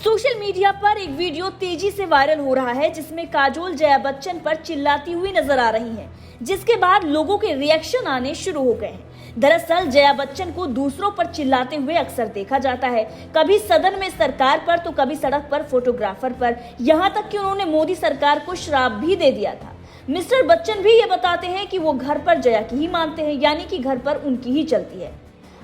Social media पर एक video तेजी से वायरल हो रहा है जिसमें काजोल जया बच्चन पर चिल्लाती हुई नजर आ रही हैं, जिसके बाद लोगों के रिएक्शन आने शुरू हो गए हैं। दरअसल जया बच्चन को दूसरों पर चिल्लाते हुए अक्सर देखा जाता है, कभी सदन में सरकार पर तो कभी सड़क पर फोटोग्राफर पर, यहाँ तक कि उन्होंने मोदी सरकार को श्राप भी दे दिया था। मिस्टर बच्चन भी ये बताते हैं कि वो घर पर जया की ही मानते हैं, यानी कि घर पर उनकी ही चलती है।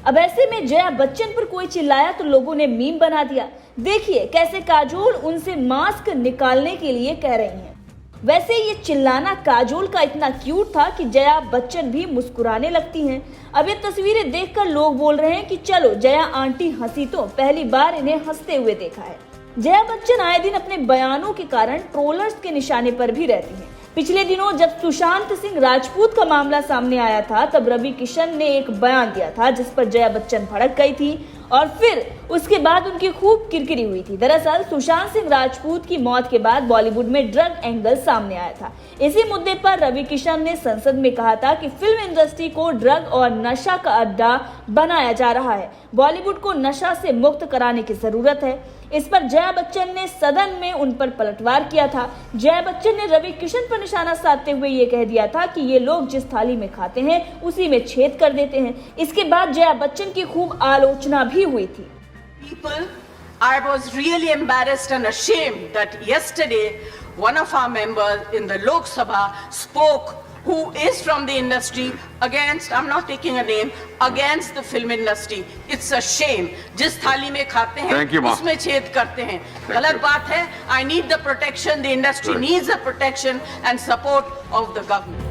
अब ऐसे में जया बच्चन पर कोई चिल्लाया तो लोगों ने मीम बना दिया। देखिए कैसे काजोल उनसे मास्क निकालने के लिए कह रही हैं। वैसे ये चिल्लाना काजोल का इतना क्यूट था कि जया बच्चन भी मुस्कुराने लगती हैं। अब ये तस्वीरें देखकर लोग बोल रहे हैं कि चलो जया आंटी हंसी तो पहली बार इन्हें हंसते हुए देखा है। जया बच्चन आए दिन अपने बयानों के कारण ट्रोलर्स के निशाने पर भी रहती हैं। पिछले दिनों जब सुशांत सिंह राजपूत का मामला सामने आया था तब रवि किशन ने एक बयान दिया था जिस पर जया बच्चन भड़क गई थी और फिर उसके बाद उनकी खूब किरकिरी हुई थी। दरअसल सुशांत सिंह राजपूत की मौत के बाद बॉलीवुड में ड्रग एंगल सामने आया था। इसी मुद्दे पर रवि किशन ने संसद में कहा था कि फिल्म इंडस्ट्री को ड्रग और नशा का अड्डा बनाया जा रहा है, बॉलीवुड को नशा से मुक्त कराने की जरूरत है। इस पर जया बच्चन ने सदन में उन पर पलटवार किया था। जया बच्चन ने रवि किशन पर निशाना साधते हुए ये कह दिया था कि ये लोग जिस थाली में खाते हैं उसी में छेद कर देते हैं। इसके बाद जया बच्चन की खूब आलोचना भी हुई थी। People, I was really embarrassed and ashamed that yesterday one of our members in the Lok Sabha spoke who is from the industry against, I'm not taking a name, against the film industry. It's a shame. जिस थाली में खाते हैं उसमें छेद करते हैं, गलत बात है। I need the protection, the industry needs the protection and support of the government.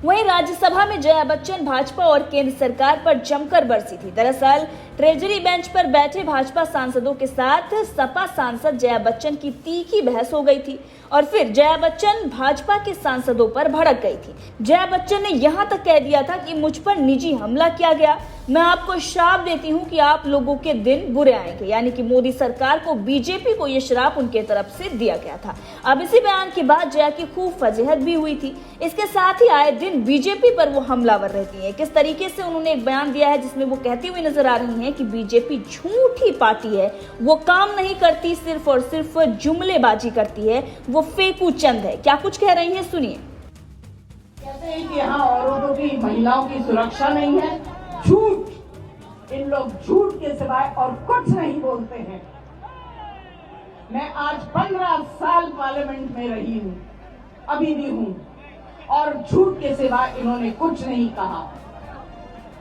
वहीं राज्यसभा में जया बच्चन भाजपा और केंद्र सरकार पर जमकर बरसी थी। दरअसल ट्रेजरी बेंच पर बैठे भाजपा सांसदों के साथ सपा सांसद जया बच्चन की तीखी बहस हो गई थी और फिर जया बच्चन भाजपा के सांसदों पर भड़क गई थी। जया बच्चन ने यहां तक कह दिया था कि मुझ पर निजी हमला किया गया, मैं आपको श्राप देती हूं कि आप लोगों के दिन बुरे आएंगे, यानी कि मोदी सरकार को, बीजेपी को यह श्राप उनके तरफ से दिया गया था। अब इसी बयान के बाद जया की खूब फजीहत भी हुई थी। इसके साथ ही आए दिन बीजेपी पर वो हमलावर रहती है। किस तरीके से उन्होंने एक बयान दिया है जिसमें वो कहती हुई नजर आ रही हैं कि बीजेपी झूठी पार्टी है, वो काम नहीं करती, सिर्फ और सिर्फ जुमलेबाजी करती है, वो फेकू चंद है। क्या कुछ कह रही हैं, सुनिए। कहते हैं कि यहाँ औरतों की, महिलाओं की सुरक्षा नहीं है। झूठ, इन लोग झूठ के सिवाय और कुछ नहीं बोलते हैं। मैं आज 15 साल पार्लियामेंट में रही हूँ, अभी भी हूँ, और झूठ के सिवाय इन्होंने कुछ नहीं कहा।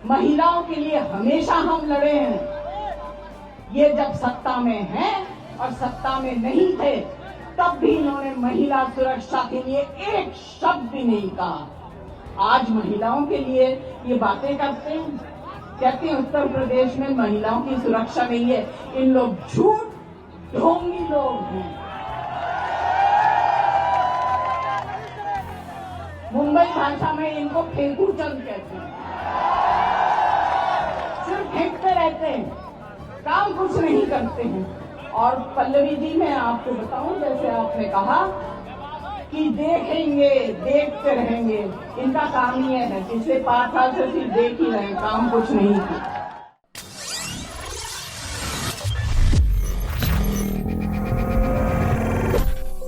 महिलाओं के लिए हमेशा हम लड़े हैं। ये जब सत्ता में हैं और सत्ता में नहीं थे तब भी इन्होंने महिला सुरक्षा के लिए एक शब्द भी नहीं कहा। आज महिलाओं के लिए ये बातें करते हैं, कहते हैं उत्तर प्रदेश में महिलाओं की सुरक्षा नहीं है। इन लोग झूठ, ढोंगी लोग हैं। मुंबई भाषा में इनको फेंकू चंद कहते हैं। सिर्फ फेंकते रहते हैं, काम कुछ नहीं करते हैं। और पल्लवी जी, मैं आपको बताऊं, जैसे आपने कहा कि देखेंगे, देखते रहेंगे, इनका काम ही है। पिछले 5 साल से सिर्फ देख ही रहे हैं, काम कुछ नहीं किया।